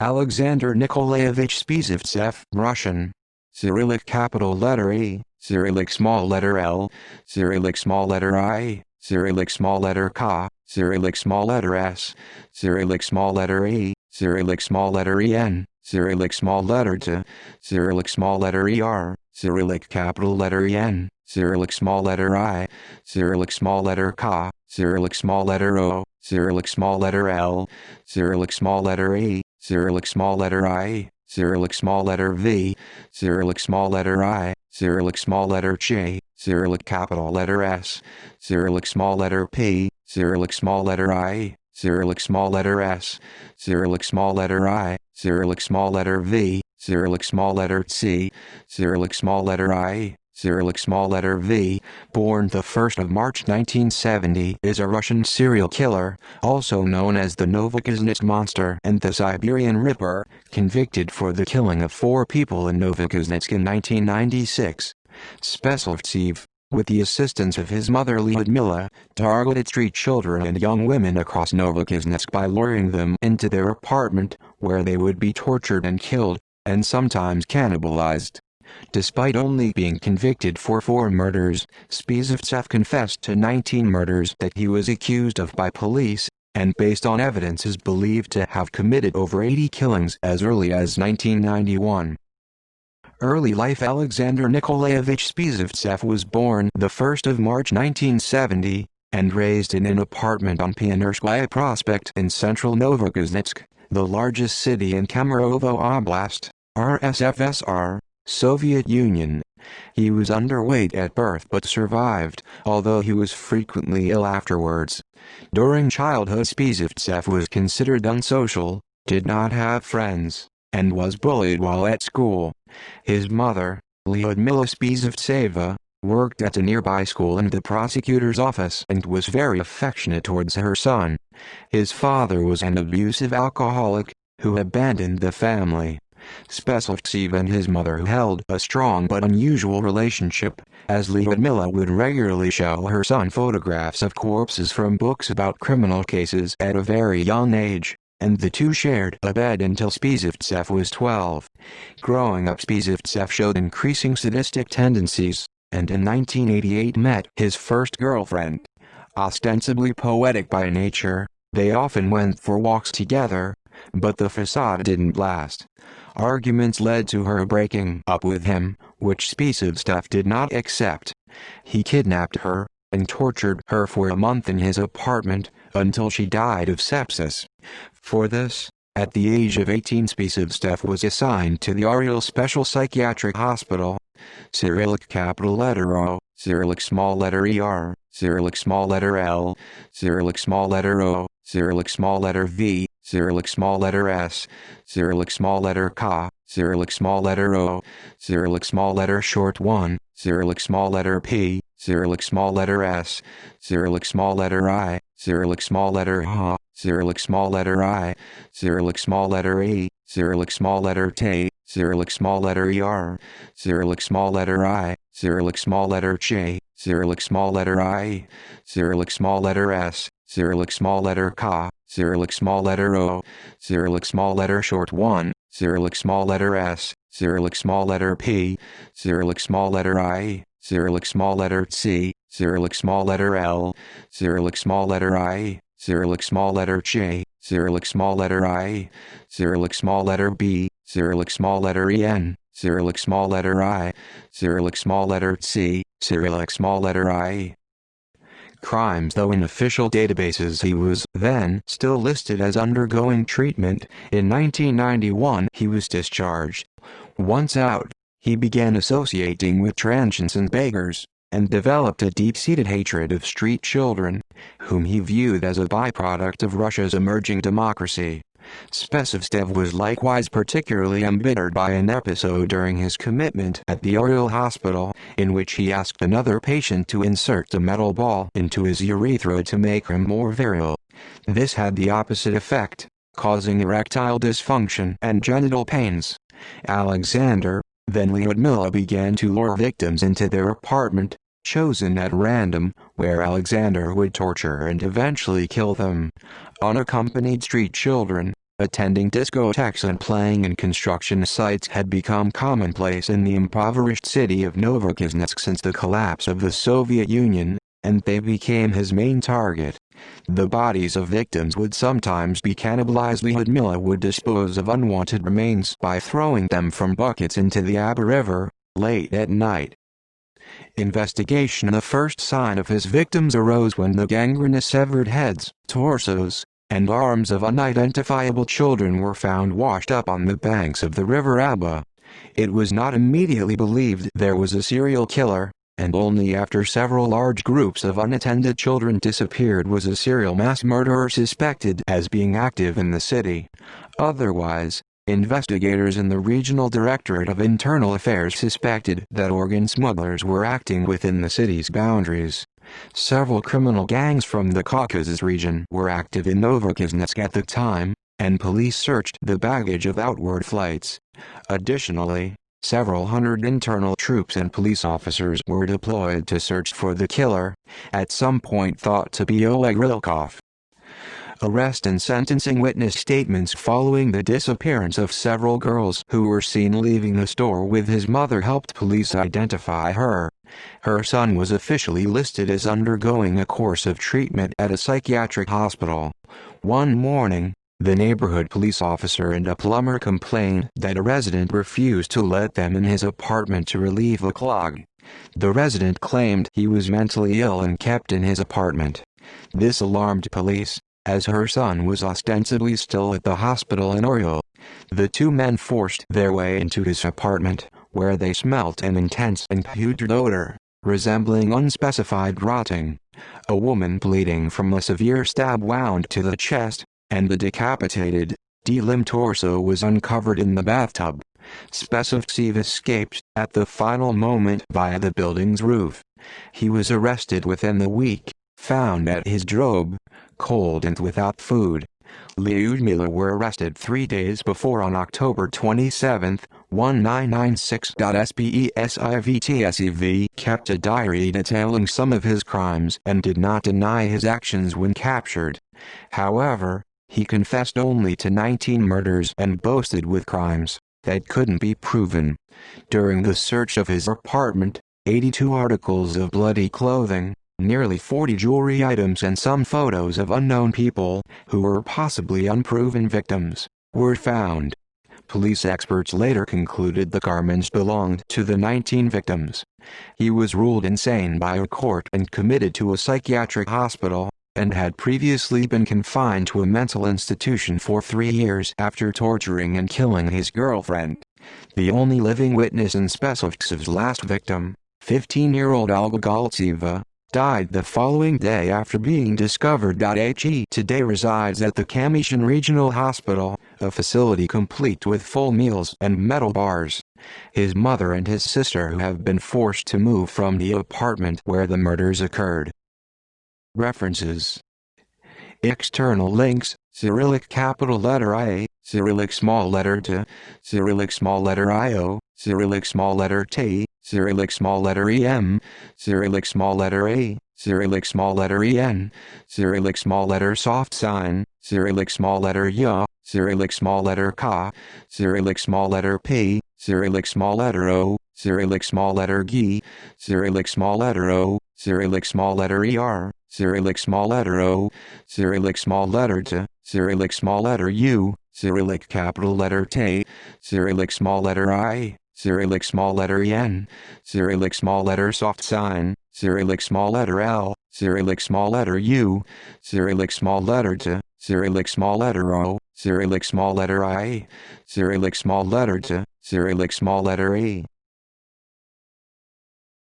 Alexander Nikolaevich Spesivtsev, Russian. Cyrillic capital letter E, Cyrillic small letter L, Cyrillic small letter I, Cyrillic small letter K, Cyrillic small letter S, Cyrillic small letter E, Cyrillic small letter EN, Cyrillic small letter T, Cyrillic small letter ER, Cyrillic capital letter EN, Cyrillic small letter I, Cyrillic small letter K, Cyrillic small letter O, Cyrillic small letter L, Cyrillic small letter E, Cyrillic small letter I, Cyrillic small letter V, Cyrillic small letter I, Cyrillic small letter J, Cyrillic capital letter S, Cyrillic small letter P, Cyrillic small letter I, Cyrillic small letter S, Cyrillic small letter I, Cyrillic small letter V, Cyrillic small letter C, Cyrillic small letter I, Cyrillic small letter V, born the 1st of March 1970, is a Russian serial killer, also known as the Novokuznetsk Monster and the Siberian Ripper, convicted for the killing of 4 people in Novokuznetsk in 1996. Spesivtsev, with the assistance of his mother Lyudmila, targeted street children and young women across Novokuznetsk by luring them into their apartment, where they would be tortured and killed, and sometimes cannibalized. Despite only being convicted for 4 murders, Spesivtsev confessed to 19 murders that he was accused of by police, and based on evidence is believed to have committed over 80 killings as early as 1991. Early life. Alexander Nikolaevich Spesivtsev was born the 1st of March 1970, and raised in an apartment on Pionerskaya Prospect in central Novokuznetsk, the largest city in Kemerovo Oblast, RSFSR, Soviet Union. He was underweight at birth but survived, although he was frequently ill afterwards. During childhood, Spesivtsev was considered unsocial, did not have friends, and was bullied while at school. His mother, Lyudmila Spesivtseva, worked at a nearby school in the prosecutor's office and was very affectionate towards her son. His father was an abusive alcoholic, who abandoned the family. Spesivtsev and his mother held a strong but unusual relationship, as Lyudmila would regularly show her son photographs of corpses from books about criminal cases at a very young age, and the two shared a bed until Spesivtsev was 12. Growing up, Spesivtsev showed increasing sadistic tendencies, and in 1988 met his first girlfriend. Ostensibly poetic by nature, they often went for walks together, but the facade didn't last. Arguments led to her breaking up with him, which Spesivtsev did not accept. He kidnapped her, and tortured her for a month in his apartment, until she died of sepsis. For this, at the age of 18, Spesivtsev was assigned to the Oriel Special Psychiatric Hospital. Cyrillic capital letter O, Cyrillic small letter ER, Cyrillic small letter L, Cyrillic small letter O, Cyrillic small letter V, Cyrillic small letter S, Cyrillic small letter K, Cyrillic small letter O, Cyrillic small letter short 1, Cyrillic small letter P, Cyrillic small letter S, Cyrillic small letter I, Cyrillic small letter H, Cyrillic small letter I, Cyrillic small letter E, Cyrillic small letter T, Cyrillic small letter ER, Cyrillic small letter I, Cyrillic small letter J, Cyrillic small letter I, Cyrillic small letter S, Cyrillic small letter K, Cyrillic small letter O, Cyrillic small letter short 1, Cyrillic small letter S, Cyrillic small letter P, Cyrillic small letter I, Cyrillic small letter C, Cyrillic small letter L, Cyrillic small letter I, Cyrillic small letter J, Cyrillic small letter I, Cyrillic small letter B, Cyrillic small letter EN, Cyrillic small letter I, Cyrillic small letter C, Cyrillic small letter I. Crimes. Though in official databases he was then still listed as undergoing treatment, in 1991 he was discharged. Once out, he began associating with transients and beggars, and developed a deep-seated hatred of street children, whom he viewed as a byproduct of Russia's emerging democracy. Spesivtsev was likewise particularly embittered by an episode during his commitment at the Oriel Hospital, in which he asked another patient to insert a metal ball into his urethra to make him more virile. This had the opposite effect, causing erectile dysfunction and genital pains. Alexander, then Lyudmila, began to lure victims into their apartment, chosen at random, where Alexander would torture and eventually kill them. Unaccompanied street children, Attending discotheques and playing in construction sites had become commonplace in the impoverished city of Novokuznetsk since the collapse of the Soviet Union, and they became his main target. The bodies of victims would sometimes be cannibalized. Lyudmila would dispose of unwanted remains by throwing them from buckets into the Aba River, late at night. Investigation. The first sign of his victims arose when the gangrenous severed heads, torsos, and arms of unidentifiable children were found washed up on the banks of the river Aba. It was not immediately believed there was a serial killer, and only after several large groups of unattended children disappeared was a serial mass murderer suspected as being active in the city. Otherwise, investigators in the Regional Directorate of Internal Affairs suspected that organ smugglers were acting within the city's boundaries. Several criminal gangs from the Caucasus region were active in Novokuznetsk at the time, and police searched the baggage of outward flights. Additionally, several hundred internal troops and police officers were deployed to search for the killer, at some point thought to be Oleg Rilkov. Arrest and sentencing. Witness statements following the disappearance of several girls who were seen leaving the store with his mother helped police identify her. Her son was officially listed as undergoing a course of treatment at a psychiatric hospital. One morning, the neighborhood police officer and a plumber complained that a resident refused to let them in his apartment to relieve a clog. The resident claimed he was mentally ill and kept in his apartment. This alarmed police, as her son was ostensibly still at the hospital in Oryol. The two men forced their way into his apartment, where they smelt an intense and putrid odor, resembling unspecified rotting. A woman bleeding from a severe stab wound to the chest, and the decapitated, de-limbed torso was uncovered in the bathtub. Spesivtsev escaped at the final moment via the building's roof. He was arrested within the week, found at his job, cold and without food. Lyudmila were arrested 3 days before on October 27, 1996. Spesivtsev kept a diary detailing some of his crimes and did not deny his actions when captured. However, he confessed only to 19 murders and boasted with crimes that couldn't be proven. During the search of his apartment, 82 articles of bloody clothing, nearly 40 jewelry items and some photos of unknown people, who were possibly unproven victims, were found. Police experts later concluded the garments belonged to the 19 victims. He was ruled insane by a court and committed to a psychiatric hospital, and had previously been confined to a mental institution for 3 years after torturing and killing his girlfriend. The only living witness in Spesivtsev's last victim, 15-year-old Olga Galtseva, died the following day after being discovered. He today resides at the Kamyshin Regional Hospital, a facility complete with full meals and metal bars. His mother and his sister have been forced to move from the apartment where the murders occurred. References. External links: Cyrillic capital letter I, Cyrillic small letter T, Cyrillic small letter IO, Cyrillic small letter T, Cyrillic small letter EM, Cyrillic small letter A, Cyrillic small letter EN, Cyrillic small letter soft sign, Cyrillic small letter Y, Cyrillic small letter K, Cyrillic small letter P, Cyrillic small letter O, Cyrillic small letter G, Cyrillic small letter O, Cyrillic small letter ER, Cyrillic small letter O, Cyrillic small letter T, Cyrillic small letter U, Cyrillic capital letter T, Cyrillic small letter I, Cyrillic small letter En, Cyrillic small letter soft sign, Cyrillic small letter L, Cyrillic small letter U, Cyrillic small letter T, Cyrillic small letter O, Cyrillic small letter I, Cyrillic small letter T, Cyrillic small letter E,